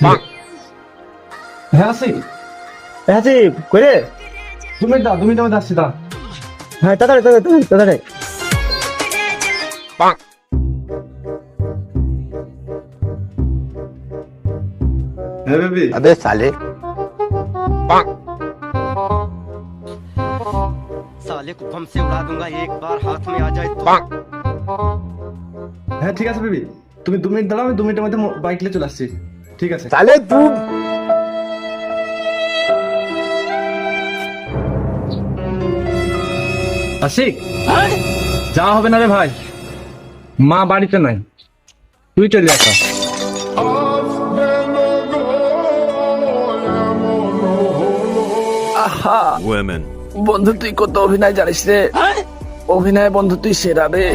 হ্যাঁ আসি। হ্যাঁ কইরে 2 মিনিট মধ্যে আসছি তা। হ্যাঁ তাড়াতাড়ি হ্যাঁ বেবি। अबे साले साले को बम से उड़ा दूंगा एक बार हाथ में आ जाए तो। হ্যাঁ ঠিক আছে বেবি, তুমি 2 মিনিট দাঁড়াও, আমি 2 মিনিটের মধ্যে বাইক নিয়ে চলে আসছি। ঠিক আছে। साले तू আশিক, যা হবে না রে ভাই, মা বাড়িতে নাই, তুই চলে আসা। women. বন্ধু তুই কত অভিনয় জানিস রে, অভিনয় বন্ধু তুই সেরা রে।